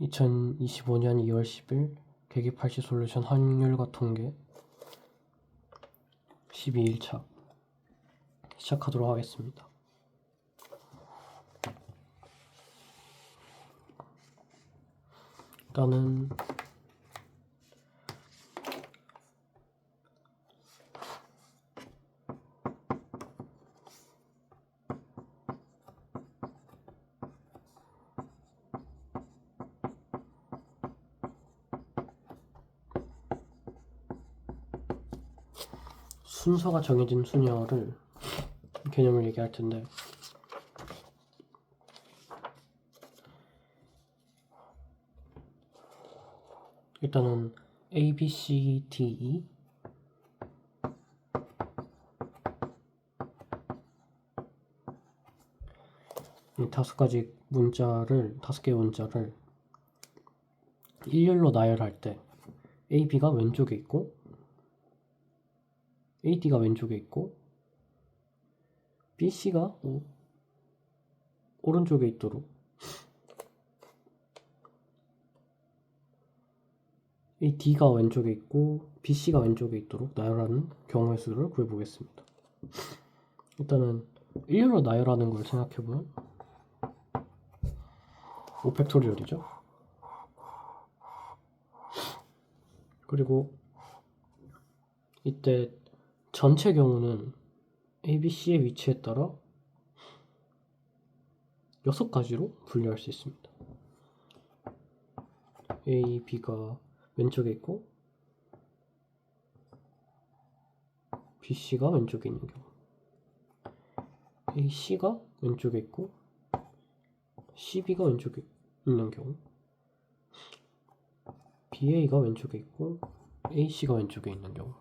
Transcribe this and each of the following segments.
2025년 2월 10일 계기팔시 솔루션 확률과 통계 12일차 시작하도록 하겠습니다. 일단은 순서가 정해진 수녀를 개념을 얘기할 텐데, 일단은 A, B, C, D, E 이 5개의 문자를 일렬로 나열할 때 A, B가 왼쪽에 있고 A, D가 왼쪽에 있고 B, C가 오른쪽에 있도록 A, D가 왼쪽에 있고 B, C가 왼쪽에 있도록 나열하는 경우의 수를 구해보겠습니다. 일단은 일렬로 나열하는 걸 생각해보면 5팩토리얼이죠. 그리고 이때 전체 경우는 A, B, C의 위치에 따라 6가지로 분류할 수 있습니다. A, B가 왼쪽에 있고 B, C가 왼쪽에 있는 경우, A, C가 왼쪽에 있고 C, B가 왼쪽에 있는 경우, B, A가 왼쪽에 있고 A, C가 왼쪽에 있는 경우,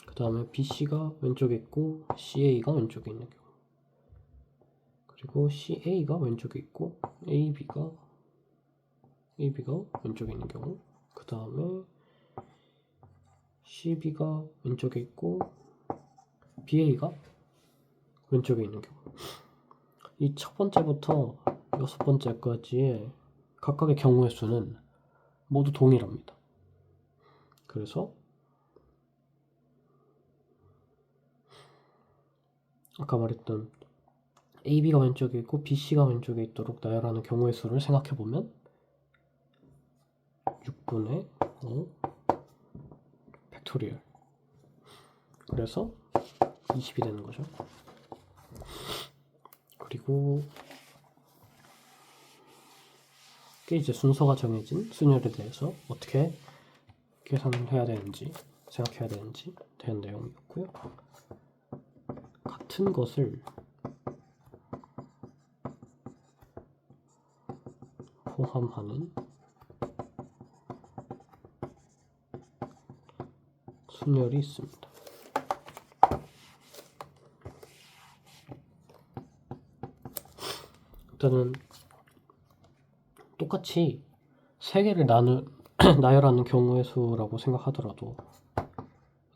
그 다음에 B, C가 왼쪽에 있고 C, A가 왼쪽에 있는 경우, 그리고 C, A가 왼쪽에 있고 A, B가 왼쪽에 있는 경우, 그 다음에 C, B가 왼쪽에 있고 B, A가 왼쪽에 있는 경우. 이 첫 번째부터 6번째까지의 각각의 경우의 수는 모두 동일합니다. 그래서 아까 말했던 A, B가 왼쪽에 있고 B, C가 왼쪽에 있도록 나열하는 경우의 수를 생각해보면 6분의 5 팩토리얼, 그래서 20이 되는 거죠. 그리고 이게 이제 순서가 정해진 순열에 대해서 어떻게 계산을 해야 되는지, 생각해야 되는지 대한 내용이었고요. 같은 것을 포함하는 순열이 있습니다. 일단은 똑같이 3개를 나열하는 경우의 수라고 생각하더라도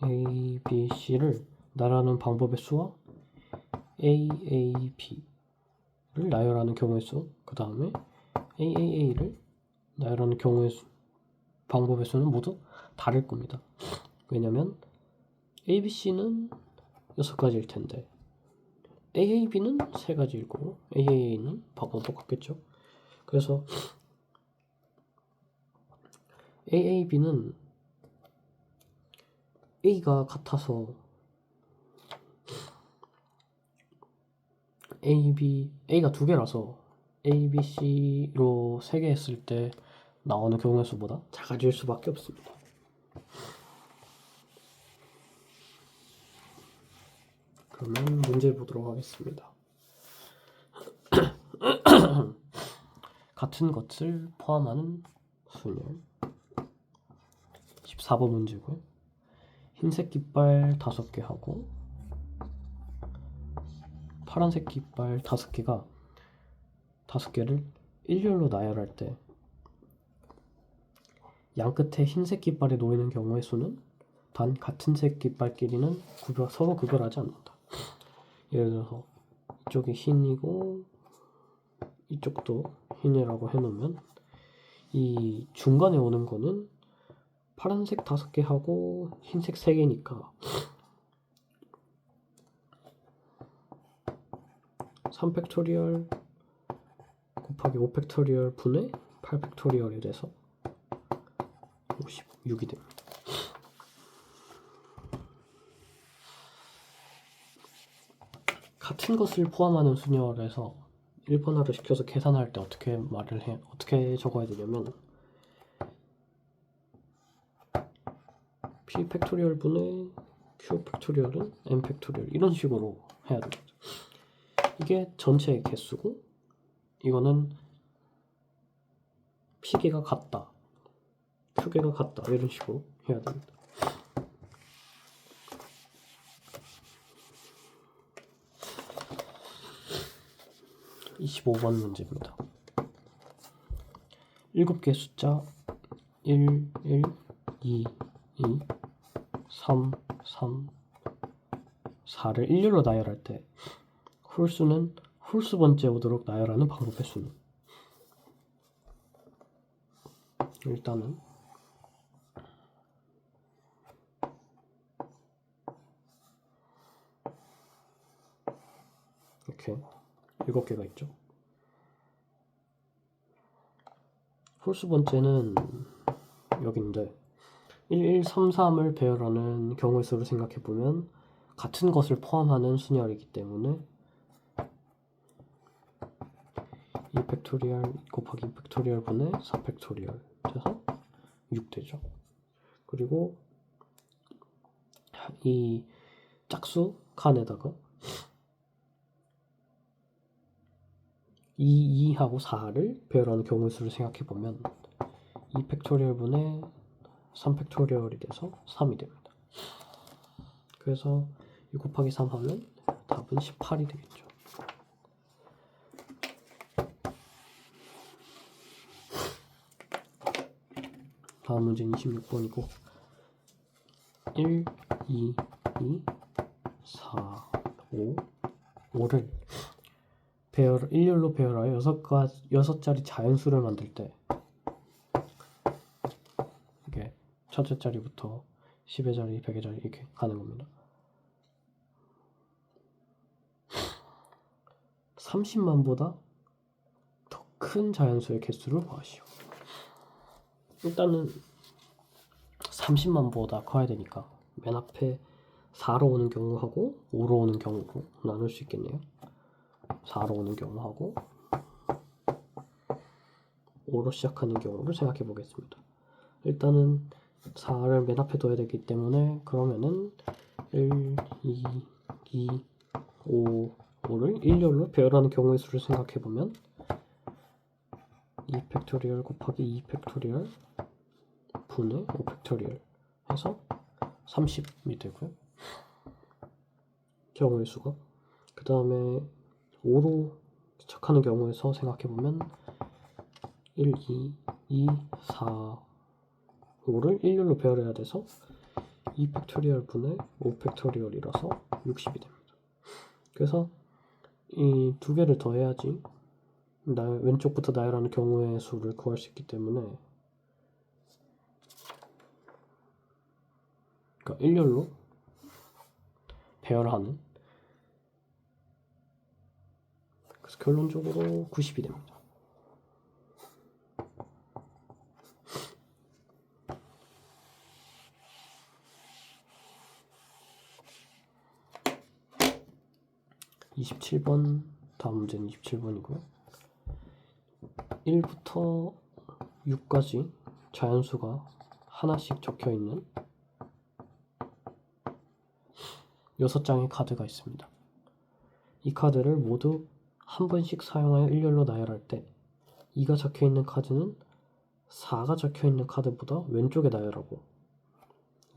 A, B, C를 나열하는 방법의 수와 A, A, B를 나열하는 경우의 수, 그 다음에 A, A, A를 나열하는 경우의 수, 방법의 수는 모두 다를 겁니다. 왜냐면 A, B, C는 6가지일 텐데 A, A, B는 3가지일 거고 A, A, A는 방법은 똑같겠죠. 그래서 A, A, B는 A가 같아서 A가 2개라서 A, B, C로 3개 했을 때 나오는 경우의 수보다 작아질 수밖에 없습니다. 그러면 문제 보도록 하겠습니다. 같은 것을 포함하는 순열 14번 문제고요. 흰색 깃발 5개 하고 파란색 깃발 5개를 일렬로 나열할 때 양 끝에 흰색 깃발에 놓이는 경우의 수는 단 같은 색 깃발끼리는 서로 구별하지 않는다. 예를 들어서 이쪽이 흰이고 이쪽도 hin이라고 해놓으면 이 중간에 오는 거는 파란색 5개 하고 흰색 3개니까 3팩토리얼 곱하기 5팩토리얼 분의 8팩토리얼이 돼서 56이 됩니다. 같은 것을 포함하는 수열에서 1번화를 시켜서 계산할 때 어떻게 적어야 되냐면 p 팩토리얼 분의 q 팩토리얼은 n 팩토리얼 이런 식으로 해야 됩니다. 이게 전체의 개수고 이거는 p개가 같다, q개가 같다 이런 식으로 해야 됩니다. (25번) 문제입니다. 7개의 숫자 1, 1, 2, 2, 3, 3, 4를 일렬로 나열할 때 홀수는 홀수 번째 오도록 나열하는 방법의 수는? 일단은 이렇게 7개가 있죠. 홀수 번째는 여기인데 1, 1, 3, 3을 배열하는 경우의 수를 생각해보면 같은 것을 포함하는 순열이기 때문에 2팩토리얼 곱하기 2팩토리얼 분의 4팩토리얼 돼서 6 되죠. 그리고 이 짝수 칸에다가 2, 2하고 4를 배열하는 경우의 수를 생각해보면 2팩토리얼 분의 3팩토리얼이 돼서 3이 됩니다. 그래서 6 곱하기 3 하면 답은 18이 되겠죠. 다음 문제는 26번이고 1, 2, 2, 4, 5, 5를 일렬로 배열하여 6자리 자연수를 만들 때 이게 첫째 자리부터 10의 자리, 100의 자리 이렇게 가는 겁니다. 30만보다 더 큰 자연수의 개수를 구하시오. 일단은 30만보다 커야 되니까 맨 앞에 4로 오는 경우하고 5로 오는 경우로 나눌 수 있겠네요. 4로 오는 경우하고 5로 시작하는 경우를 생각해 보겠습니다. 일단은 4를 맨 앞에 둬야 되기 때문에 그러면은 1, 2, 2, 5, 5를 일렬로 배열하는 경우의 수를 생각해 보면 2팩토리얼 곱하기 2팩토리얼 분의 5팩토리얼 해서 30이 되고요. 경우의 수가. 그 다음에 5로 시작하는 경우에서 생각해보면 1, 2, 4, 5를 일렬로 배열해야 돼서 2팩토리얼 분의 5팩토리얼이라서 60이 됩니다. 그래서 이 두 개를 더해야지 왼쪽부터 나열하는 경우의 수를 구할 수 있기 때문에 그러니까 일렬로 배열하는, 그래서 결론적으로 90이 됩니다. (27번) 다음 문제는 27번이고요 1부터 6까지 자연수가 하나씩 적혀있는 6장의 카드가 있습니다. 이 카드를 모두 한 번씩 사용하여 일렬로 나열할 때 2가 적혀있는 카드는 4가 적혀있는 카드보다 왼쪽에 나열하고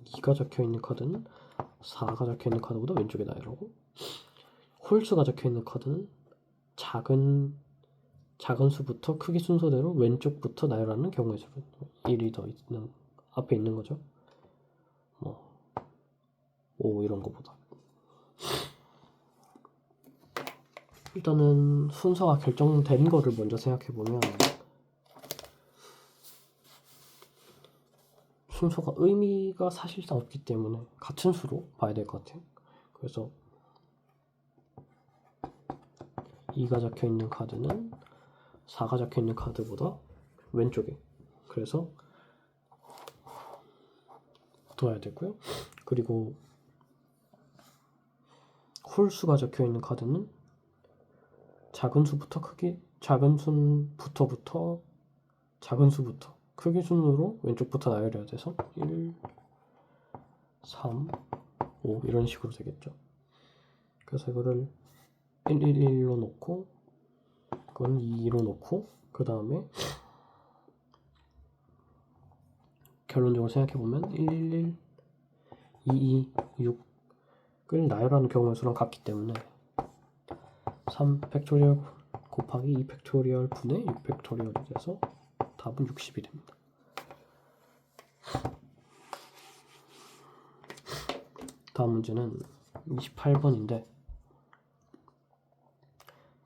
2가 적혀있는 카드는 4가 적혀있는 카드보다 왼쪽에 나열하고 홀수가 적혀있는 카드는 작은 수부터 크기 순서대로 왼쪽부터 나열하는 경우의 수는 1이 더 있는 앞에 있는 거죠. 5 이런 거보다 일단은 순서가 결정된 거를 먼저 생각해보면 순서가 의미가 사실상 없기 때문에 같은 수로 봐야 될 것 같아요. 그래서 2가 적혀있는 카드는 4가 적혀있는 카드보다 왼쪽에, 그래서 둬야 되고요. 그리고 홀수가 적혀있는 카드는 작은 수부터 작은 수부터 크기 순으로 왼쪽부터 나열해야 돼서 1, 3, 5 이런 식으로 되겠죠. 그래서 이거를 1, 1, 1로 놓고 그건 2로 놓고 그 다음에 결론적으로 생각해보면 1, 1, 1, 2, 2, 6을 나열하는 경우의 수랑 같기 때문에 3 팩토리얼 곱하기 2 팩토리얼 분의 6 팩토리얼이 돼서 답은 60이 됩니다. 다음 문제는 28번인데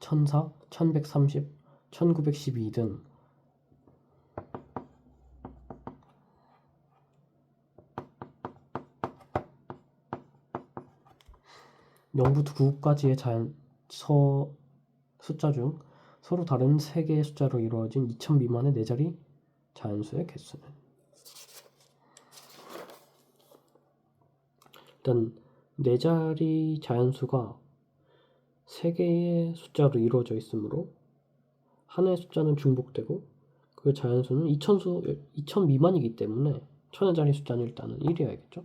1004, 1130, 1912 등0부터 9까지의 숫자 중 서로 다른 3개의 숫자로 이루어진 2000 미만의 4자리 자연수의 개수는? 일단 4자리 자연수가 3개의 숫자로 이루어져 있으므로 하나의 숫자는 중복되고 그 자연수는 2000 미만이기 때문에 1000의 자리 숫자는 일단은 1이어야겠죠.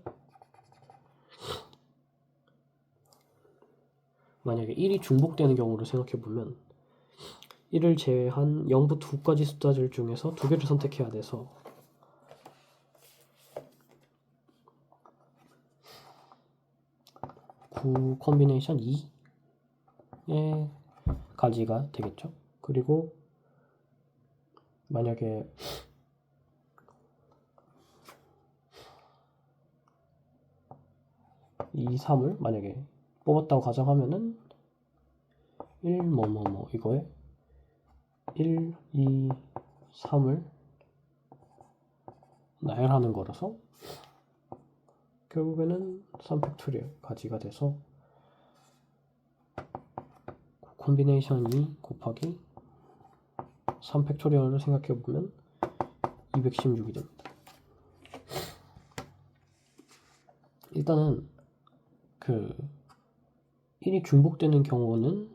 만약에 1이 중복되는 경우를 생각해보면 1을 제외한 0부터 9까지 숫자들 중에서 2개를 선택해야 돼서 9 콤비네이션 2의 가지가 되겠죠. 그리고 만약에 2, 3을 만약에 뽑았다고 가정하면은 1 뭐뭐뭐 이거에 1, 2, 3을 나열하는 거라서 결국에는 3팩토리얼 가지가 돼서 콤비네이션 2 곱하기 3팩토리얼을 생각해보면 216이 됩니다. 일단은 그 1이 중복되는 경우는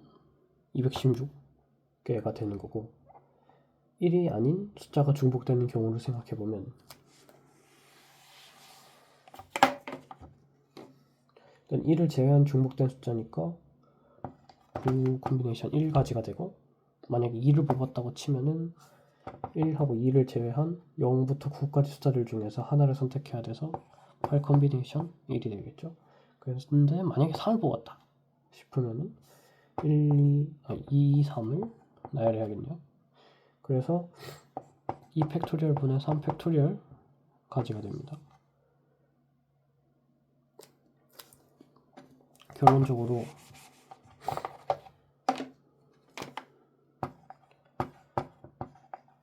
216개가 되는 거고 1이 아닌 숫자가 중복되는 경우를 생각해보면 일단 1을 제외한 중복된 숫자니까 9 콤비네이션 1가지가 되고 만약에 2를 뽑았다고 치면은 1하고 2를 제외한 0부터 9까지 숫자들 중에서 하나를 선택해야 돼서 8 콤비네이션 1이 되겠죠. 그런데 만약에 3을 뽑았다 싶으면은 2, 3을 나열해야겠네요. 그래서 2 팩토리얼 분의 3 팩토리얼 가지가 됩니다. 결론적으로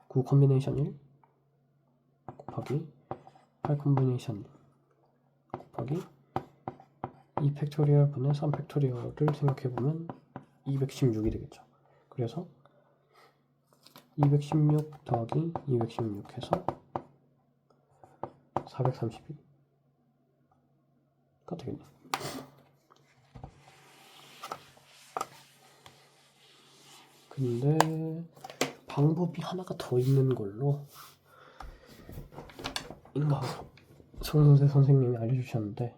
(9) 콤비네이션 1 곱하기 8 콤비네이션 1 곱하기 2 팩토리얼 분의 3 팩토리얼을 생각해보면 216이 되겠죠. 그래서 216 더하기 216 해서 432가 되겠네요. 근데 방법이 하나가 더 있는 걸로 손선생 선생님이 알려주셨는데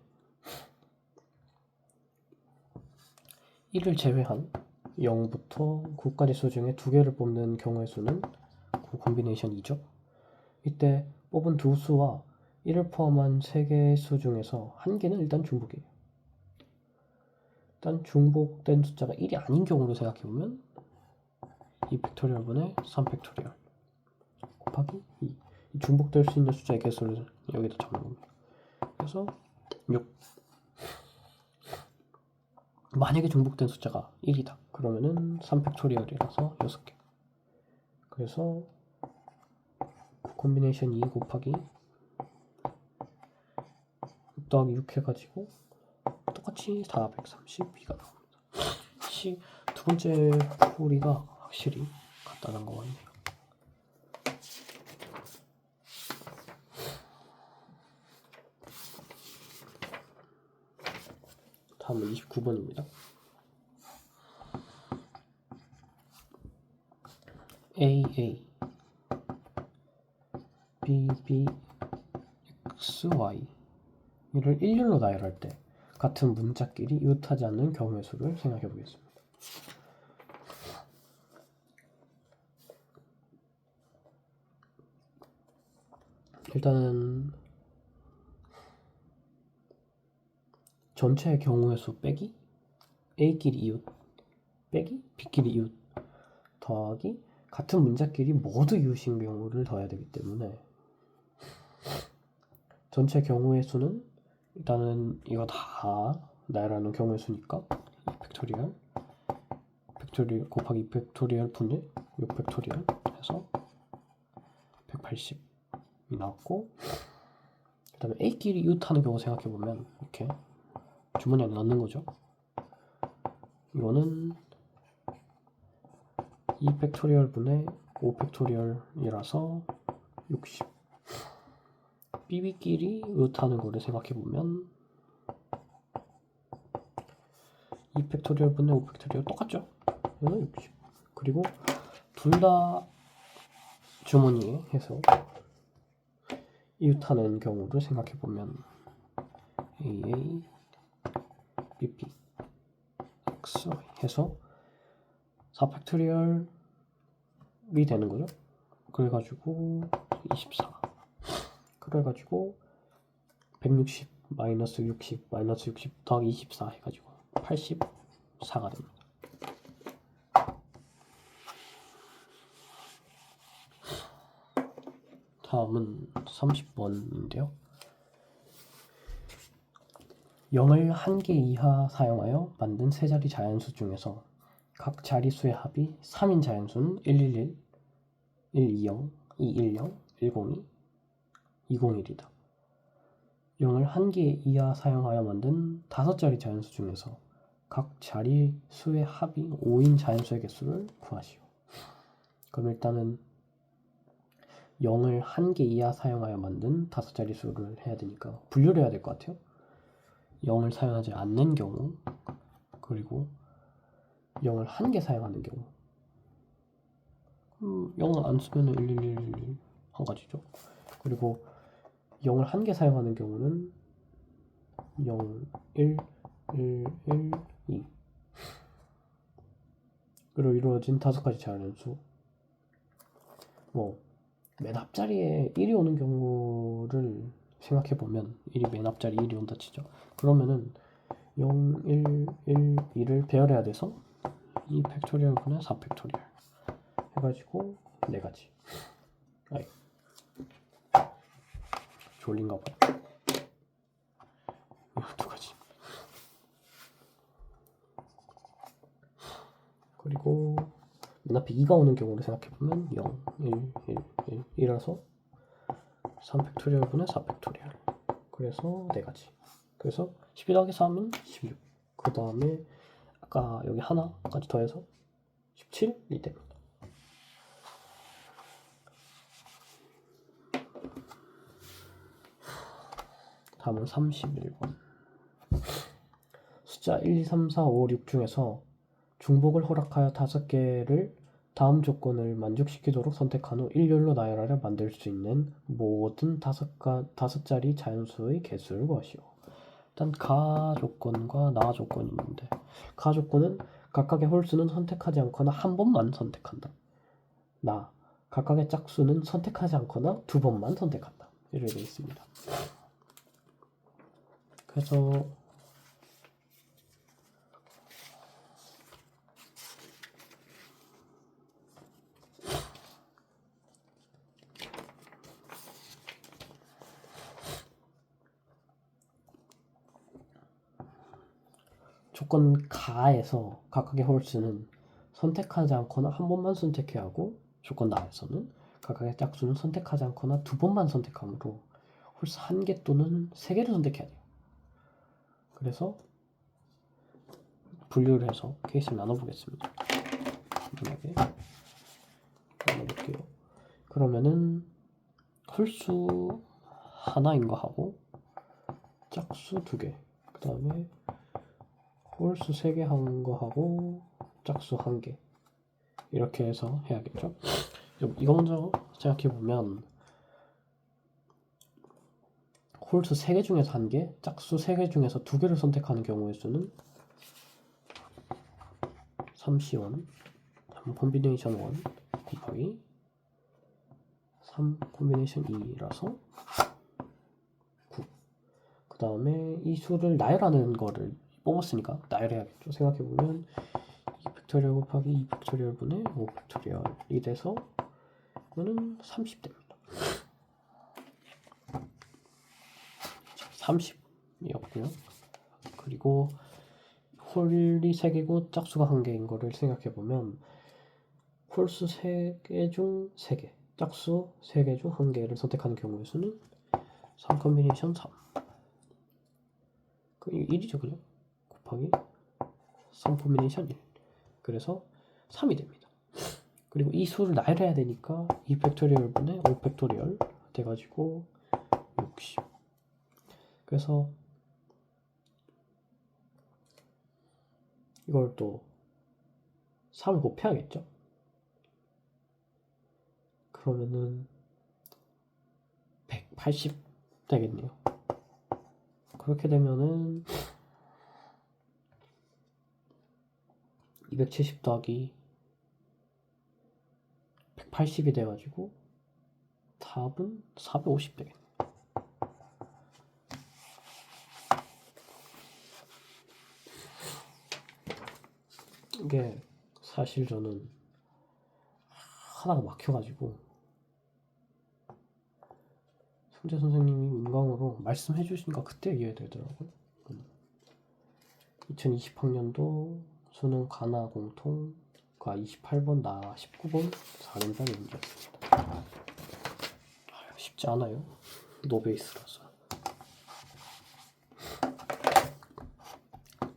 1을 제외한 0부터 9까지 수 중에 2개를 뽑는 경우의 수는 9 콤비네이션 2죠. 이때 뽑은 두 수와 1을 포함한 3개의 수 중에서 한 개는 일단 중복이에요. 일단 중복된 숫자가 1이 아닌 경우로 생각해보면 2 팩토리얼 분의 3 팩토리얼 곱하기 2. 중복될 수 있는 숫자의 개수를 여기다 적는 겁니다. 그래서 6. 만약에 중복된 숫자가 1이다. 그러면은 3팩토리얼이라서 6개. 그래서 콤비네이션 2 곱하기 더하기 6 해가지고 똑같이 432가 나옵니다. 두 번째 풀이가 확실히 간단한 것 같네요. 다음은 29번입니다. AA BB XY 이를 일렬로 나열할 때 같은 문자끼리 이웃하지 않는 경우의 수를 생각해 보겠습니다. 일단은 전체 경우의 수 빼기 A끼리 이웃 빼기 B끼리 이웃 더하기 같은 문자끼리 모두 이웃인 경우를 더해야 되기 때문에 전체 경우의 수는 일단은 이거 다 나열하는 경우의 수니까 팩토리얼 곱하기 2팩토리얼 분의 6팩토리얼 해서 180이 나왔고, 그 다음에 A끼리 이웃하는 경우 생각해보면 이렇게 주머니 안에 넣는 거죠. 이거는 2팩토리얼 분의 5팩토리얼이라서 60. BB끼리 이웃하는 거를 생각해보면 2팩토리얼 분의 5팩토리얼 똑같죠? 이거는 60. 그리고 둘 다 주머니에 해서 이웃하는 경우를 생각해보면 AA BP XY 해서 4팩토리얼이 되는 거죠. 그래가지고 24. 그래가지고 160 마이너스 60 마이너스 60 더하기 24 해가지고 84가 됩니다. 다음은 30번인데요. 0을 한 개 이하 사용하여 만든 세 자리 자연수 중에서 각 자리수의 합이 3인 자연수는 111, 120, 210, 102, 201이다. 0을 한 개 이하 사용하여 만든 5자리 자연수 중에서 각 자리수의 합이 5인 자연수의 개수를 구하시오. 그럼 일단은 0을 한 개 이하 사용하여 만든 5자리 수를 해야 되니까 분류를 해야 될 것 같아요. 0을 사용하지 않는 경우, 그리고 0을 한 개 사용하는 경우. 0을 안 쓰면 11111 한 가지죠. 그리고 0을 한 개 사용하는 경우는 0, 1, 1, 1, 2 그리고 이루어진 5가지 자연수. 맨 앞자리에 1이 오는 경우를 생각해보면 1이 맨 앞자리 1이 온다 치죠. 그러면은 0, 1, 1, 2를 배열해야 돼서 2 팩토리얼 분의 4 팩토리얼 해가지고 4가지. 아이, 졸린가 봐요. 2가지. 그리고 맨 앞에 2가 오는 경우를 생각해보면 0, 1, 1, 1, 1이라서 3 팩토리얼 분의 4 팩토리얼. 그래서 4가지. 그래서 12 더하기 3은 16. 그 다음에 아까 여기 하나까지 더해서 17이 됩니다. 다음은 31번. 숫자 1, 2, 3, 4, 5, 6 중에서 중복을 허락하여 5개를 다음 조건을 만족시키도록 선택한 후 일렬로 나열하여 만들 수 있는 모든 5자리 자연수의 개수를 구하시오. 일단 가 조건과 나 조건이 있는데, 가 조건은 각각의 홀수는 선택하지 않거나 한 번만 선택한다. 나 각각의 짝수는 선택하지 않거나 2번만 선택한다. 이렇게 되어 있습니다. 그래서 조건 가에서 각각의 홀수는 선택하지 않거나 한 번만 선택해야 하고, 조건 나에서는 각각의 짝수는 선택하지 않거나 두 번만 선택하므로 홀수 한 개 또는 세 개를 선택해야 돼요. 그래서 분류를 해서 케이스를 나눠보겠습니다. 간단하게 나눠볼게요. 그러면은 홀수 하나인 거 하고 짝수 두 개, 그 다음에 홀수 세 개 한 거 하고 짝수 한 개, 이렇게 해서 해야겠죠. 이거 먼저 생각해보면 홀수 3개 중에서 1개, 짝수 3개 중에서 2개를 선택하는 경우의 수는 3C1 콤비네이션 1 곱하기 3 콤비네이션 2라서 9. 그 다음에 이 수를 나열하는 거를 뽑았으니까 나열해야겠죠. 생각해보면 2팩토리얼 곱하기 2팩토리얼 분의 5팩토리얼이 돼서 이거는 30됩니다. 30이었고요. 그리고 홀이 3개고 짝수가 1개인 거를 생각해보면 홀수 3개 중 3개, 짝수 3개 중 1개를 선택하는 경우의 수는 3 콤비네이션 3. 그 1이죠, 그죠? 곱하기 3 콤비네이션 1. 그래서 3이 됩니다. 그리고 이 수를 나열해야 되니까 2팩토리얼 분의 5팩토리얼 돼가지고 60. 그래서 이걸 또 3을 곱해야겠죠? 그러면은 180 되겠네요. 그렇게 되면은 270 더하기 180이 돼가지고 답은 450 되겠네요. 이게 사실 저는 하다가 막혀가지고 성재 선생님이 문광으로 말씀해 주시니까 그때 이해되더라고요. 2020학년도 수능 가나 공통과 28번 나 19번 4년짜리 문제였습니다. 쉽지 않아요. 노베이스라서.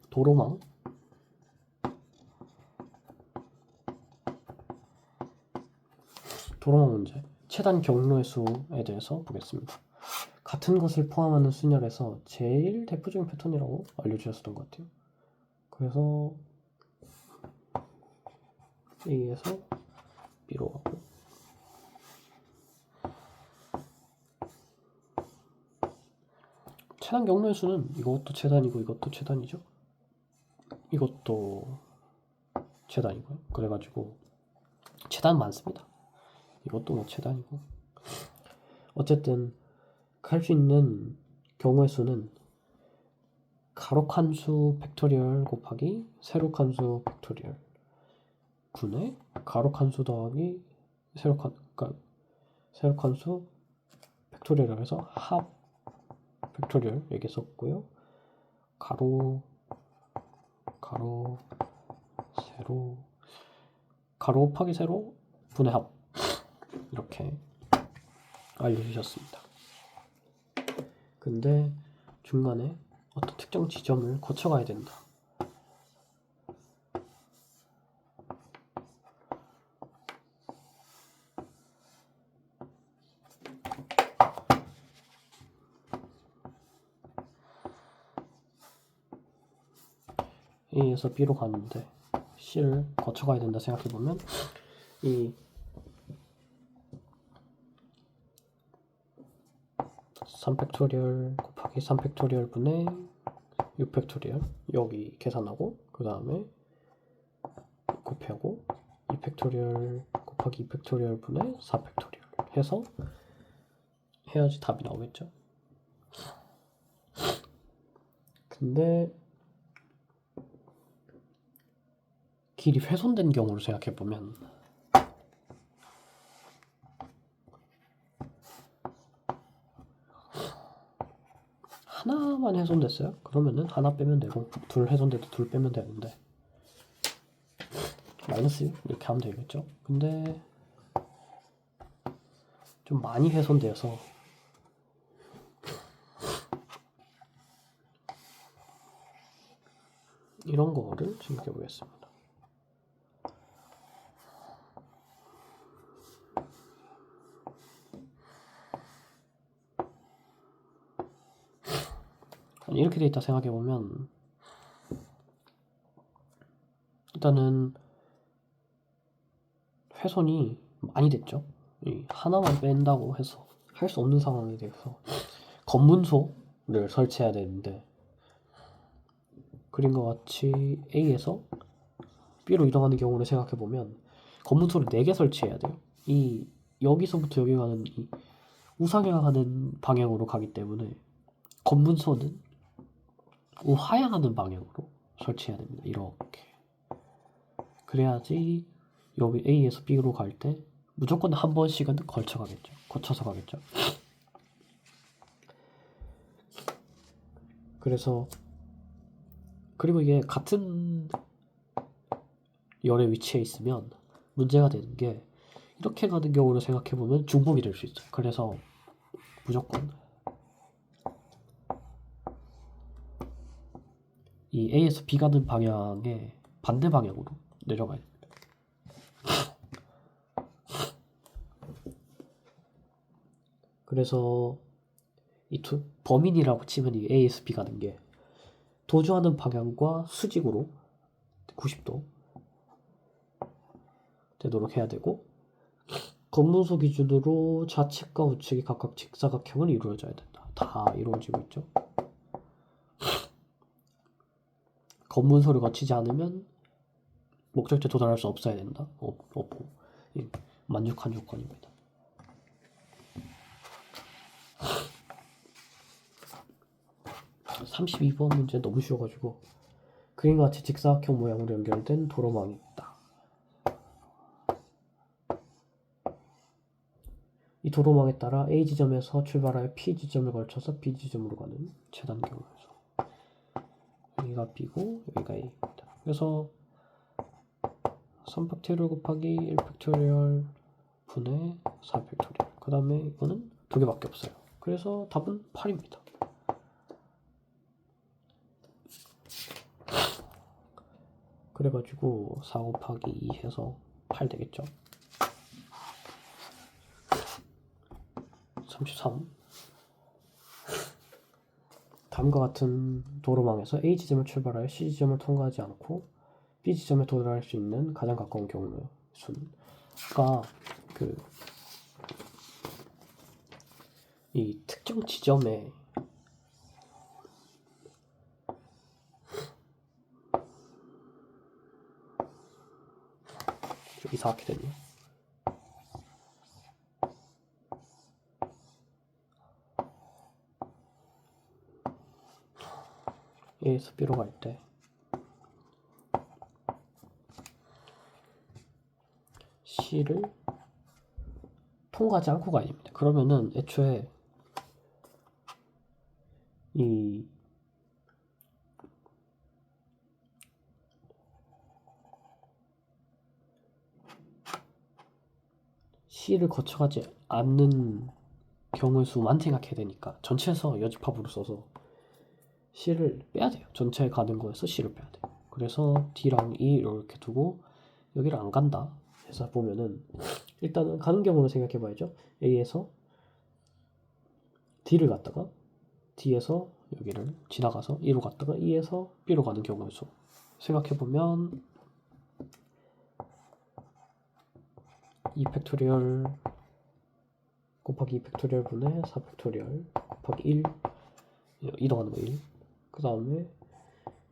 도로망 문제. 최단 경로의 수에 대해서 보겠습니다. 같은 것을 포함하는 순열에서 제일 대표적인 패턴이라고 알려주셨던 것 같아요. 그래서 A에서 B로 가고 최단 경로의 수는 이것도 최단이고 이것도 최단이죠. 이것도 최단이고요. 그래가지고 최단 많습니다. 이것도 뭐 최단이고. 어쨌든 할 수 있는 경우의 수는 가로 칸수 팩토리얼 곱하기 세로 칸수 팩토리얼 분의 가로 칸수 더하기 세로 칸수 팩토리얼을 해서 합 팩토리얼 여기 썼고요. 가로 세로 가로 곱하기 세로 분의 합, 이렇게 알려주셨습니다. 근데 중간에 어떤 특정 지점을 거쳐가야 된다. A에서 B로 가는데 C를 거쳐가야 된다 생각해보면 이 3팩토리얼 곱하기 3팩토리얼 분의 6팩토리얼 여기 계산하고 그 다음에 곱하고 2팩토리얼 곱하기 2팩토리얼 분의 4팩토리얼 해서 해야지 답이 나오겠죠. 근데 길이 훼손된 경우를 생각해보면 하나만 하나만 훼손됐어요? 그러면은 하나 빼면 되고 둘 훼손돼도 둘 빼면 되는데 마이너스 이렇게 하면 되겠죠? 근데 좀 많이 훼손되어서 이런 거를 생각해 보겠습니다. 이렇게 돼 있다 생각해 보면 일단은 훼손이 많이 됐죠. 하나만 뺀다고 해서 할 수 없는 상황이 돼서 검문소를 설치해야 되는데 그림과 같이 A에서 B로 이동하는 경우를 생각해 보면 검문소를 4개 설치해야 돼요. 이 여기서부터 여기 가는 이 우상향하는 방향으로 가기 때문에 검문소는 우하향하는 방향으로 설치해야 됩니다. 이렇게 그래야지 여기 A에서 B로 갈 때 무조건 한 번씩은 거쳐서 가겠죠. 그래서 그리고 이게 같은 열의 위치에 있으면 문제가 되는 게 이렇게 가는 경우를 생각해보면 중복이 될 수 있어요. 그래서 무조건 이 A에서 B 가는 방향의 반대 방향으로 내려가야 됩니다. 그래서 이 범인이라고 치면 이 A에서 B 가는 게 도주하는 방향과 수직으로 90도 되도록 해야 되고 검문소 기준으로 좌측과 우측이 각각 직사각형을 이루어져야 된다. 다 이루어지고 있죠. 검문소를 거치지 않으면 목적지에 도달할 수 없어야 된다. 없고 만족한 조건입니다. (32번) 문제 너무 쉬워가지고 그림과 같이 직사각형 모양으로 연결된 도로망이 있다. 이 도로망에 따라 A 지점에서 출발하여 P 지점을 걸쳐서 B 지점으로 가는 재단 경로에서 여기가 B고 여기가 A입니다. 그래서 3팩토리얼 곱하기 1팩토리얼 분의 4팩토리얼 그 다음에 이거는 두 개밖에 없어요. 그래서 답은 8입니다. 그래가지고 4 곱하기 2 해서 8 되겠죠. 33 다음과 같은 도로망에서 A 지점을 출발하여 C 지점을 통과하지 않고 B 지점에 도달할 수 있는 가장 가까운 경우의 수는 이 특정 지점에 좀 이상하게 됐네. A에서 B로 갈 때 C를 통과하지 않고 가야 됩니다. 그러면은 애초에 이 C를 거쳐가지 않는 경우의 수만 생각해야 되니까 전체에서 여집합으로 써서 C를 빼야 돼요. 전체에 가는 거에서 C를 빼야 돼요. 그래서 D랑 E 이렇게 두고 여기를 안 간다 해서 보면은 일단은 가는 경우를 생각해 봐야죠. A에서 D를 갔다가 D에서 여기를 지나가서 E로 갔다가 E에서 B로 가는 경우의 수 생각해 보면 2팩토리얼 곱하기 2팩토리얼 분의 4팩토리얼 곱하기 1 이동하는 거 1 그 다음에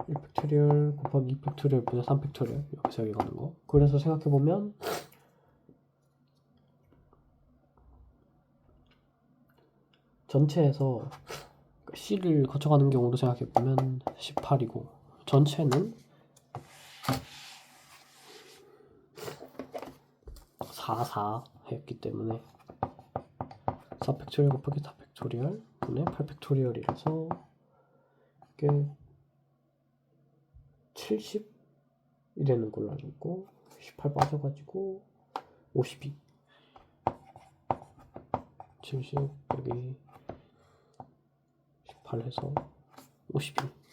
1팩토리얼 곱하기 2팩토리얼 분의 3팩토리얼 여기서 여기 가는 거. 그래서 생각해보면 전체에서 C를 거쳐가는 경우로 생각해보면 18이고 전체는 4 했기 때문에 4팩토리얼 곱하기 4팩토리얼 분의 8팩토리얼이라서 이게 70 이되는 걸로 알고 있고 18 빠져가지고 52 70 여기 18 해서 52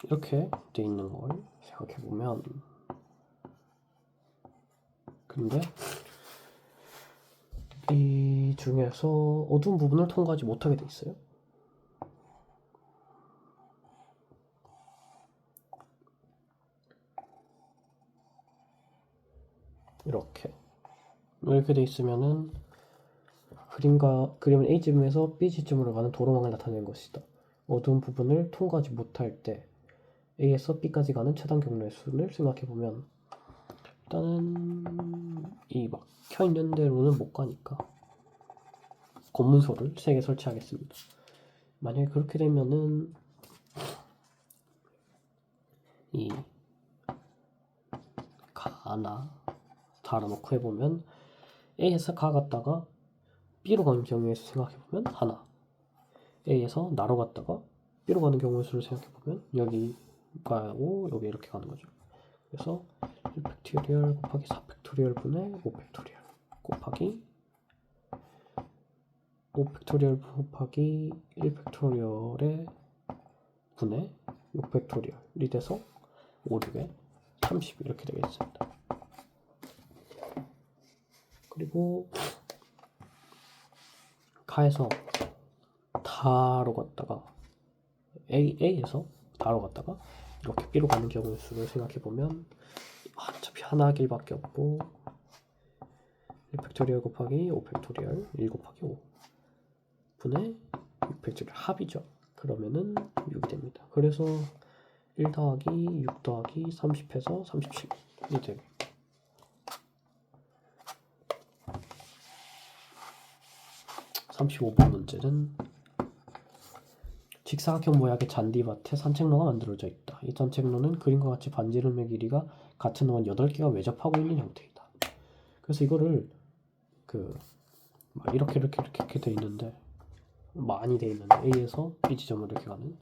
이렇게 돼 있는 걸 생각해 보면 근데 이 중에서 어두운 부분을 통과하지 못하게 돼 있어요. 이렇게 돼 있으면은 그림은 A 지점에서 B 지점으로 가는 도로망을 나타내는 것이다. 어두운 부분을 통과하지 못할 때 A에서 B까지 가는 최단 경로의 수를 생각해 보면 일단은 이 막혀 있는 데로는 못 가니까 검문소를 3개 설치하겠습니다. 만약에 그렇게 되면은 이 가나 달아놓고 해보면 A에서 가 갔다가 B로 가는 경우의 수 생각해보면 하나, A에서 나로 갔다가 B로 가는 경우의 수를 생각해보면 여기 가고 여기 이렇게 가는 거죠. 그래서 1팩토리얼 곱하기 4팩토리얼 분의 5팩토리얼 곱하기 5팩토리얼 곱하기 1팩토리얼의 분의 6팩토리얼이 돼서 5, 6에 30 이렇게 되겠습니다. 그리고 가에서 다로 갔다가 A에서 다로 갔다가 이렇게 B로 가는 경우의 수를 생각해보면 어차피 하나 길밖에 없고 1팩토리얼 곱하기 5팩토리얼 1 곱하기 5 분의 6팩토리얼 합이죠. 그러면은 6이 됩니다. 그래서 1 더하기 6 더하기 30 해서 37이 되고 35번 문제는 직사각형 모양의 잔디밭에 산책로가 만들어져 있다. 이 산책로는 그림과 같이 반지름의 길이가 같은 원 8개가 외접하고 있는 형태이다. 그래서 이거를 이렇게 돼 있는데 많이 돼 있는데 A에서 B 지점으로 이렇게 가는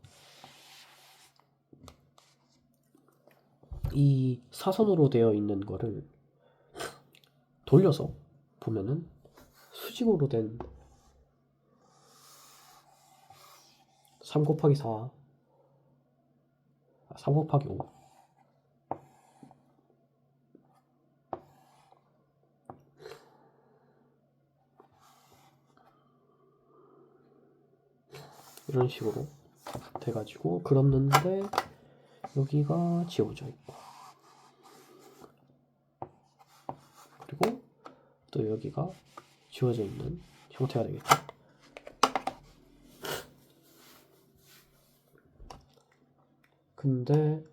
이 사선으로 되어 있는 거를 돌려서 보면은 수직으로 된 3 곱하기 4 3 곱하기 5 이런 식으로 돼가지고 그렸는데 여기가 지워져 있고 그리고 또 여기가 지워져 있는 형태가 되겠죠. 근데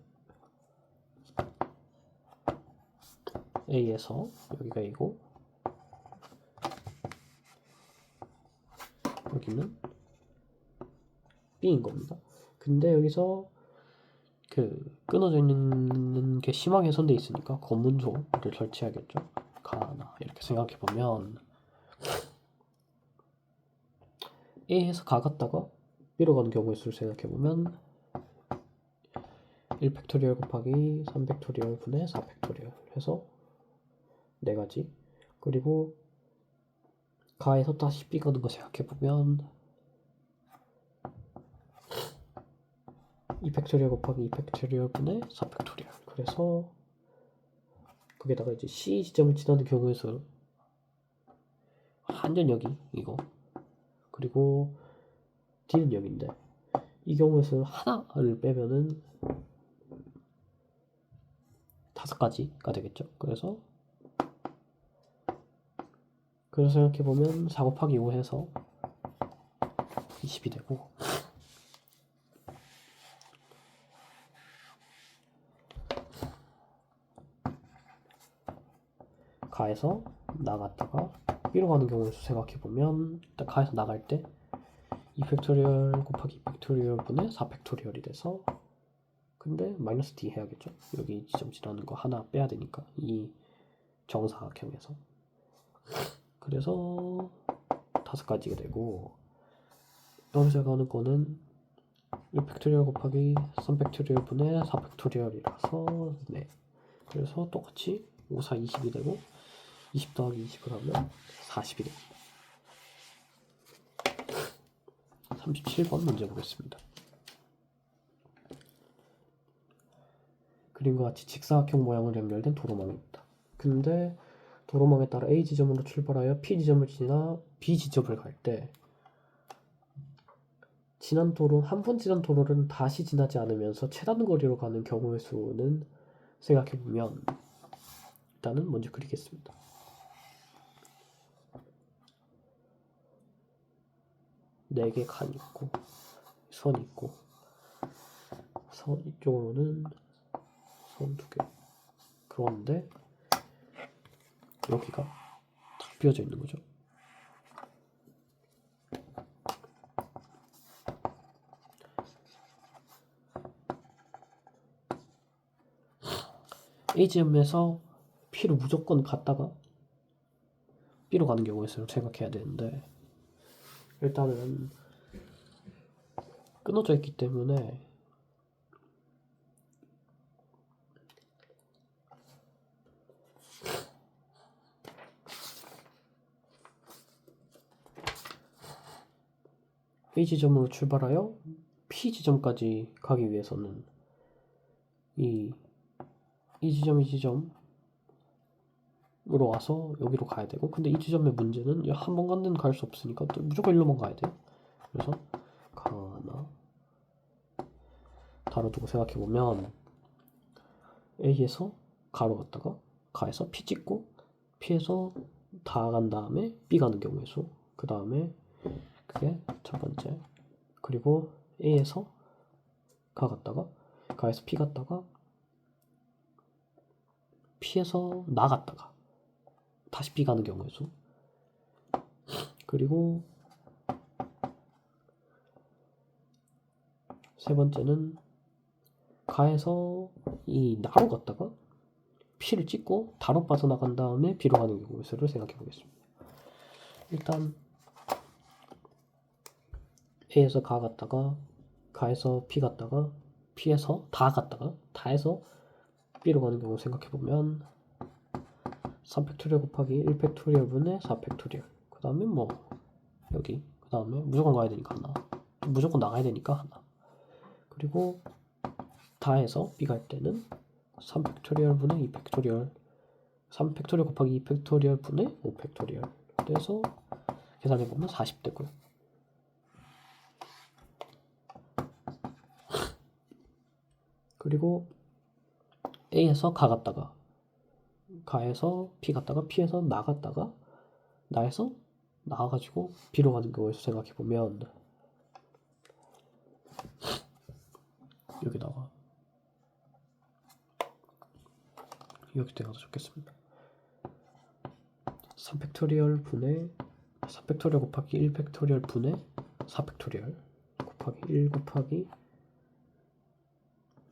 A에서 여기가 A고 여기는 B인 겁니다. 근데 여기서 끊어져 있는 게 심하게 손돼 있으니까 검문소를 설치해야겠죠. 가나 이렇게 생각해 보면 A에서 가 갔다가 B로 가는 경우의 수를 생각해 보면 1팩토리얼 곱하기 3팩토리얼 분의 4팩토리얼 해서 4가지 그리고 가에서 다시 B 가는 거 생각해 보면 2팩토리얼 곱하기 2팩토리얼 분의 4팩토리얼 그래서 거기다가 이제 C 지점을 지나는 경우의 수 완전 여기 이거 그리고 D는 여기인데 이 경우에서 하나를 빼면은 5가지가 되겠죠. 그래서 생각해보면 4 곱하기 5 해서 20이 되고 가에서 나갔다가 B로 가는 경우의 수 생각해보면 일단 가에서 나갈 때 2팩토리얼 곱하기 2팩토리얼 분의 4팩토리얼이 돼서 근데 마이너스 D 해야겠죠. 여기 지점 지나는 거 하나 빼야 되니까 이 정사각형에서 그래서 5가지가 되고 여기서 가는 거는 1팩토리얼 곱하기 3팩토리얼 분의 4팩토리얼이라서 네. 그래서 똑같이 5, 4, 20이 되고 20 더하기 20을 하면 40이 됩니다. 37번 문제 보겠습니다. 그림과 같이 직사각형 모양으로 연결된 도로망입니다. 근데 도로망에 따라 A 지점으로 출발하여 P 지점을 지나 B 지점을 갈 때 지난 도로 한 번 지난 도로를 다시 지나지 않으면서 최단 거리로 가는 경우의 수는 생각해보면 일단은 먼저 그리겠습니다. 네 개 칸 있고 선 있고 선 이쪽으로는 선 2개 그런데 여기가 탁 비어져 있는 거죠. A 지점에서 P로 무조건 갔다가 B로 가는 경우에 수를 생각해야 되는데 일단은 끊어져 있기 때문에 A 지점으로 출발하여 P 지점까지 가기 위해서는 이 지점 이 지점으로 와서 여기로 가야 되고 근데 이 지점의 문제는 한 번 간 데는 갈 수 없으니까 또 무조건 일로만 가야 돼요. 그래서 가나 다뤄두고 생각해보면 A에서 가로 갔다가 가에서 P 찍고 P에서 다 간 다음에 B 가는 경우의 수 그 다음에 그게 첫 번째 그리고 A에서 가 갔다가 가에서 P 갔다가 P에서 나 갔다가 다시 B 가는 경우의 수 그리고 세 번째는 가에서 이 나로 갔다가 P를 찍고 다로 빠져나간 다음에 B로 가는 경우의 수를 생각해 보겠습니다. 일단 A에서 가 갔다가 가에서 P 갔다가 P에서 다 갔다가 다에서 B로 가는 경우 생각해 보면 3팩토리얼 곱하기 1팩토리얼 분의 4팩토리얼 그 다음에 뭐 여기 그 다음에 무조건 가야 되니까 하나 무조건 나가야 되니까 하나 그리고 다해서 B 갈 때는 3팩토리얼 분의 2팩토리얼 3팩토리얼 곱하기 2팩토리얼 분의 5팩토리얼 그래서 계산해보면 40 되고요. 그리고 A에서 가 갔다가 가에서 P 갔다가 P에서 나 갔다가 나에서 나와가지고 B로 가는 경우에서 생각해보면 여기다가 이렇게 가서 적겠습니다. 3팩토리얼 분의 3팩토리얼 곱하기 1팩토리얼 분의 4팩토리얼 곱하기 1 곱하기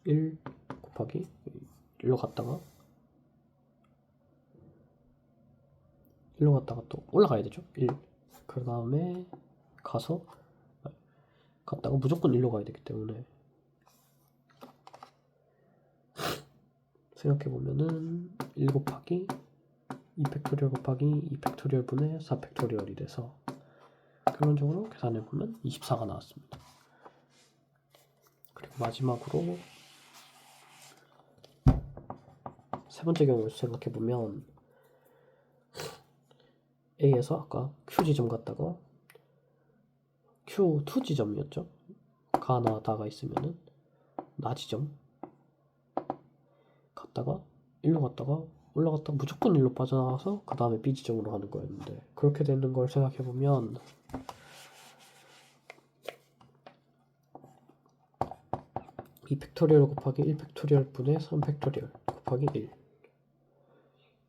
1 곱하기 1로 갔다가 또 올라가야 되죠. 1. 그 다음에 갔다가 무조건 1로 가야 되기 때문에 생각해보면은 1 곱하기 2팩토리얼 곱하기 2팩토리얼 분의 4팩토리얼이 돼서 결론적으로 계산해보면 24가 나왔습니다. 그리고 마지막으로 세 번째 경우를 생각해보면 A에서 아까 Q 지점 갔다가 Q2 지점이었죠. 가나 다가 있으면은 나 지점 갔다가 1로 갔다가 올라갔다가 무조건 1로 빠져나가서 그 다음에 B 지점으로 가는 거였는데 그렇게 되는 걸 생각해보면 이 팩토리얼 곱하기 1 팩토리얼 분의 3 팩토리얼 곱하기 1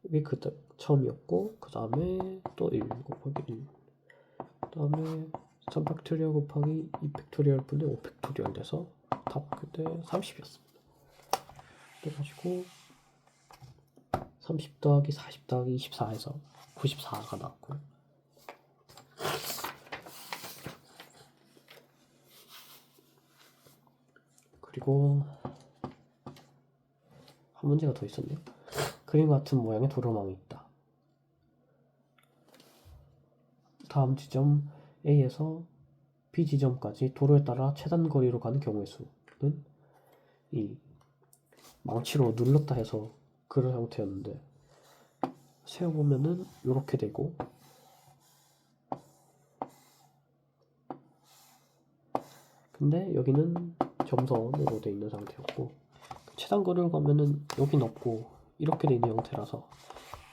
이게 처음이었고 그 다음에 또 1 곱하기 1 그 다음에 3팩토리얼 곱하기 2팩토리얼 분의 5팩토리얼 돼서 답 그때 30이었습니다. 그래가지고 30 더하기 40 더하기 24에서 94가 나왔고요. 그리고 한 문제가 더 있었네요. 그림과 같은 모양의 도로망이 있다. 다음 지점 A에서 B 지점까지 도로에 따라 최단 거리로 가는 경우의 수는 2. 망치로 눌렀다 해서 그런 형태였는데 세워보면은 이렇게 되고 근데 여기는 점선으로 되어 있는 상태였고 최단 거리로 가면은 여긴 없고 이렇게 되어 있는 형태라서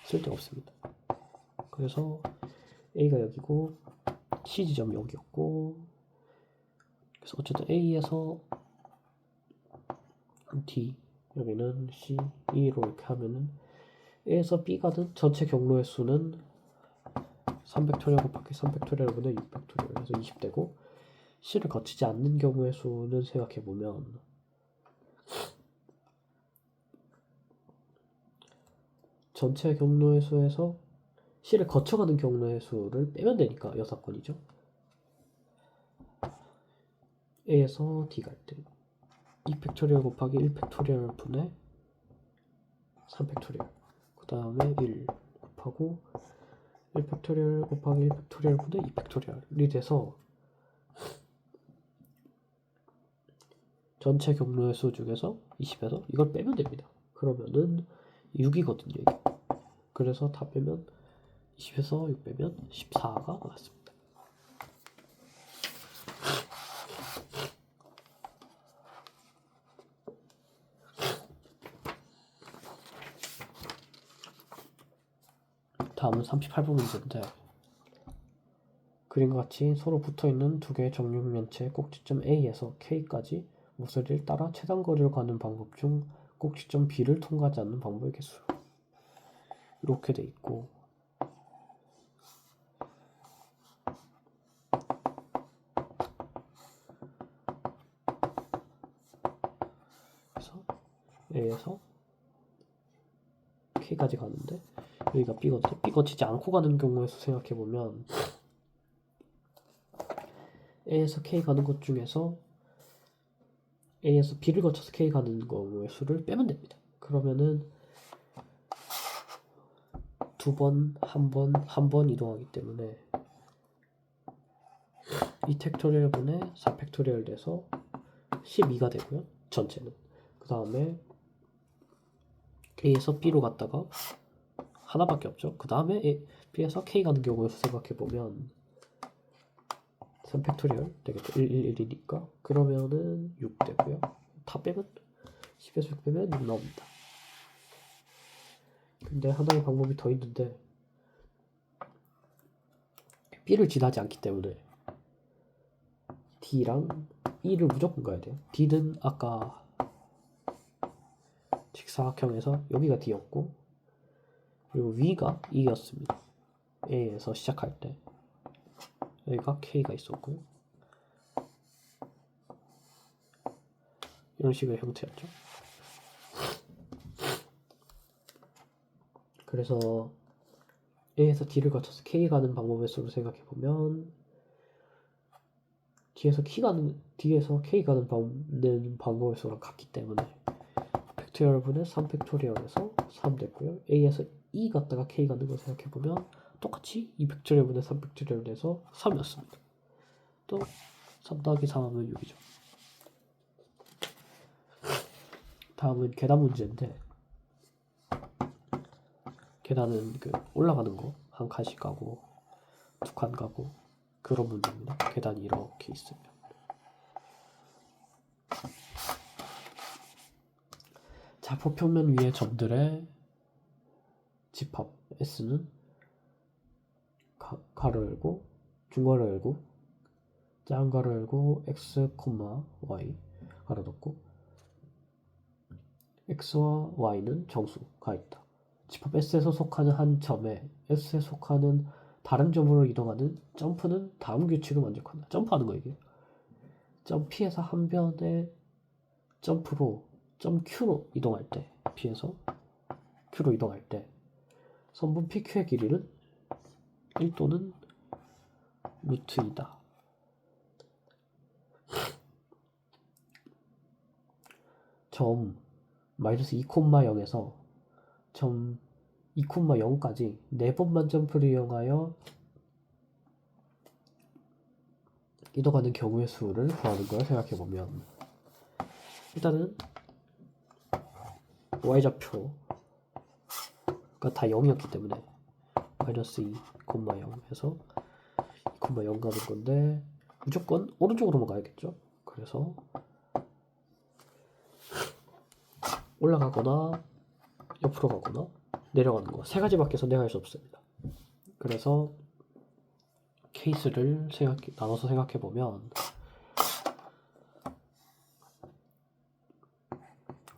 쓸데없습니다. 그래서 A가 여기고 C 지점이 여기였고 그래서 어쨌든 A에서 D 여기는 C, E로 이렇게 하면은 A에서 B 가는 전체 경로의 수는 3팩토리얼 곱하기 3팩토리얼 분의 6팩토리얼 그래서 20되고 C를 거치지 않는 경우의 수는 생각해보면 전체 경로의 수에서 C를 거쳐가는 경로의 수를 빼면 되니까 6건이죠. A에서 D 갈 때 2팩토리얼 곱하기 1팩토리얼 분의 3팩토리얼 그 다음에 1 곱하고 1팩토리얼 곱하기 1팩토리얼 분의 2팩토리얼이 돼서 전체 경로의 수 중에서 20에서 이걸 빼면 됩니다. 그러면은 6이거든요. 이게. 그래서 다 빼면 20에서 6 빼면 14가 나왔습니다. 다음은 38번 문제인데 그림과 같이 서로 붙어있는 두 개의 정육면체의 꼭지점 A에서 K까지 모서리를 따라 최단 거리로 가는 방법 중 꼭지점 B를 통과하지 않는 방법의 개수 이렇게 돼 있고 그래서 A에서 K까지 가는데 여기가 B거든요. B 거치지 않고 가는 경우의 수 생각해보면 A에서 K 가는 것 중에서 A에서 B를 거쳐서 K 가는 경우의 수를 빼면 됩니다. 그러면은 두 번, 한 번 이동하기 때문에 2팩토리얼 분의 4팩토리얼 돼서 12가 되고요. 전체는. 그 다음에 A에서 B로 갔다가 하나밖에 없죠. 그 다음에 B에서 K 가는 경우의 수 생각해보면 3팩토리얼 되겠죠. 111이니까 그러면은 6 되고요. 다 빼면 10에서 6 빼면 6 나옵니다. 근데 하나의 방법이 더 있는데 B를 지나지 않기 때문에 D랑 E를 무조건 가야 돼요. D는 아까 직사각형에서 여기가 D였고 그리고 위가 E였습니다. A에서 시작할 때 여기가 K가 있었고요. 이런 식의 형태였죠. 그래서 A에서 D를 거쳐서 K 가는 방법의 수를 생각해보면 D에서 K 가는 방법의 수랑 같기 때문에 팩토리얼 분의 3팩토리얼에서 3 됐고요. A에서 E 갔다가 K 가는 걸 생각해보면 똑같이 2팩토리얼 분의 3팩토리얼에서 3이었습니다. 또 3 더하기 3 하면 6이죠. 다음은 계단 문제인데 계단은 그 올라가는 거 한 칸씩 가고 두 칸 가고 그런 문제입니다. 계단이 이렇게 있어요. 자포평면 위의 점들의 집합 S는 가로 열고 중괄호 열고 작은 가로 열고 X, Y 가로 닫고 X와 Y는 정수가 있다. 집합 S에서 속하는 한 점에 S에 속하는 다른 점으로 이동하는 점프는 다음 규칙을 만족한다. 점프하는 거 이게. 점 P에서 한 변의 점프로 점 Q로 이동할 때 P에서 Q로 이동할 때 선분 PQ의 길이는 1 또는 루트 2다. 점 마이너스 2,0에서 점 2,0까지 4번만 점프를 이용하여 이동하는 경우의 수를 구하는 걸 생각해보면 일단은 y좌표가 다 0이었기 때문에 마이너스 2,0에서 2,0 가는 건데 무조건 오른쪽으로만 가야겠죠. 그래서 올라가거나 옆으로 가거나 내려가는 거 세 가지밖에 선택할 수 없습니다. 그래서 케이스를 나눠서 생각해보면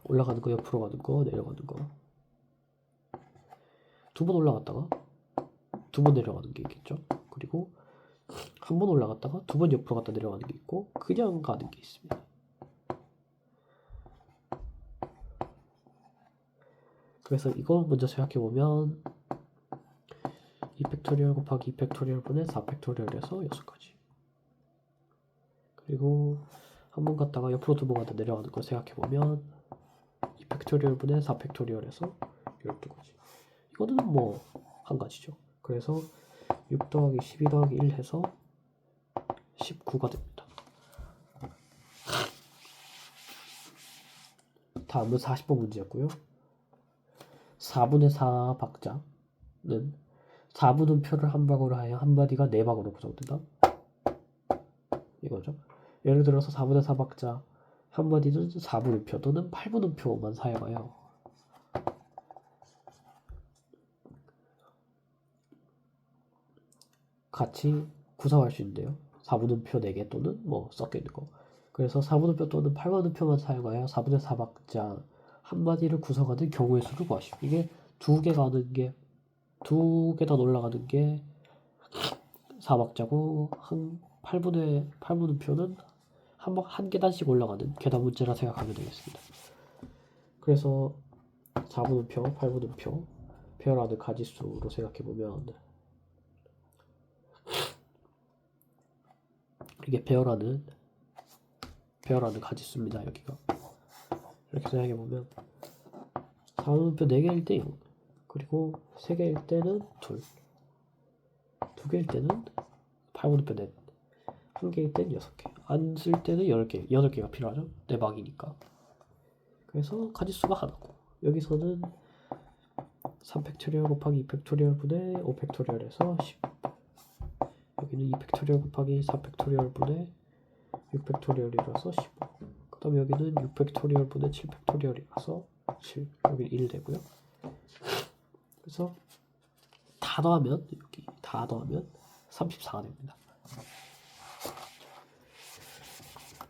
올라가는 거, 옆으로 가는 거, 내려가는 거 두 번 올라갔다가 두 번 내려가는 게 있겠죠. 그리고 한 번 올라갔다가 두 번 옆으로 갔다 내려가는 게 있고 그냥 가는 게 있습니다. 그래서 이거 먼저 생각해보면 2팩토리얼 곱하기 2팩토리얼 분의 4팩토리얼에서 6가지 그리고 한 번 갔다가 옆으로 두 번 갔다 내려가는 거 생각해보면 2팩토리얼 분의 4팩토리얼에서 12가지 이거는 뭐 한 가지죠. 그래서 6 더하기 12 더하기 1 해서 19가 됩니다. 다음은 40번 문제였고요. 4분의 4 박자는 4분음표를 한 방으로 하여 한 마디가 4방으로 구성된다. 이거죠. 예를 들어서 4분의 4 박자 한 마디는 4분음표 또는 8분음표만 사용하여 같이 구성할 수 있는데요. 4분음표 4개 또는 뭐 섞여 있는 거. 그래서 4분음표 또는 8분음표만 사용하여 4분의 4 박자 한 마디를 구성하는 경우의 수를 구하시오. 이게 두 개 가는 게 두 계단 올라가는 게 4박자고 8분음표는 한 계단씩 올라가는 계단 문제라 생각하면 되겠습니다. 그래서 4분음표, 8분음표 배열하는 가지수로 생각해보면 이게 배열하는 가지수입니다. 여기가 이렇게 생각해보면 4분음표 4개일 때 0 그리고 3개일 때는 2 2개일 때는 8분음표 넷 1개일 때는 6개 안 쓸 때는 8개가 필요하죠. 4방이니까. 그래서 가지수가 하나고 여기서는 3팩토리얼 곱하기 2팩토리얼 분의 5팩토리얼에서 10 여기는 2팩토리얼 곱하기 4팩토리얼 분의 6팩토리얼이라서 15 그 다음에 여기는 6팩토리얼 분의 7팩토리얼이라서 7 여기 1 되고요. 그래서 다 더하면 여기 다 더하면 34가 됩니다.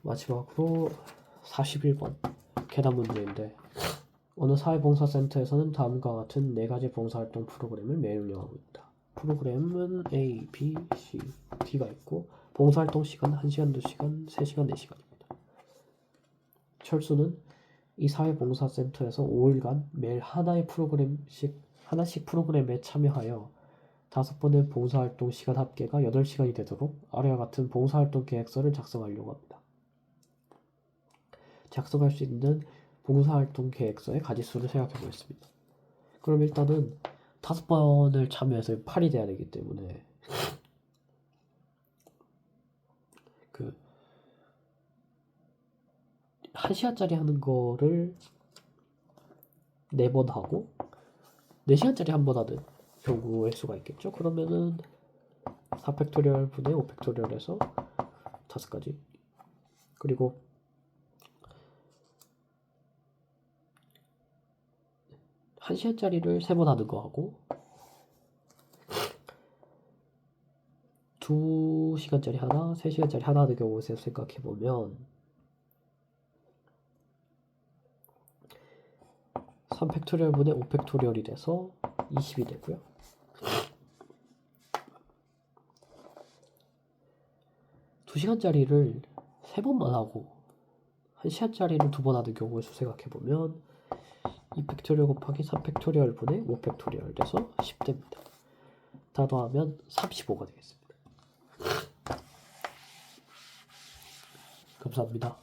마지막으로 41번 계단 문제인데 어느 사회봉사센터에서는 다음과 같은 4가지 봉사활동 프로그램을 매일 운영하고 있다. 프로그램은 A, B, C, D가 있고 봉사활동 시간 1시간, 2시간, 3시간, 4시간입니다. 철수는 이 사회봉사센터에서 5일간 매일 하나씩 프로그램에 참여하여 5번의 봉사활동 시간 합계가 8시간이 되도록 아래와 같은 봉사활동 계획서를 작성하려고 합니다. 작성할 수 있는 봉사활동 계획서의 가지수를 생각해 보겠습니다. 그럼 일단은 5번을 참여해서 8이 돼야 되기 때문에 그 1시간짜리 하는 거를 4번 하고 4시간짜리 한 번 하는 경우의 수가 있겠죠. 그러면은 4팩토리얼 분의 5팩토리얼에서 5가지 그리고 1시간짜리를 3번 하는 거 하고 2시간짜리 하나, 3시간짜리 하나 하는 경우에 생각해보면 3팩토리얼분의 5팩토리얼이 돼서 20이 되고요. 두 시간짜리를 3번만 하고 1시간짜리를 2번 하는 경우의 수 생각해보면 2팩토리얼 곱하기 3팩토리얼분의 5팩토리얼 돼서 10됩니다. 다 더하면 35가 되겠습니다. 감사합니다.